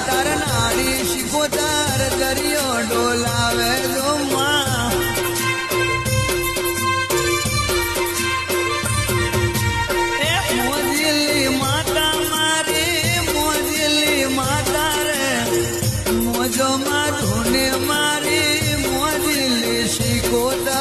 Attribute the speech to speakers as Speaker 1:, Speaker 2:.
Speaker 1: તાર નારી શિકોતર દરિયો ડોલાવે જો માં એ મોજીલી માતા મારી મોજીલી માતા રે મોજો માં ધૂને મારી મોજીલી શિકોતર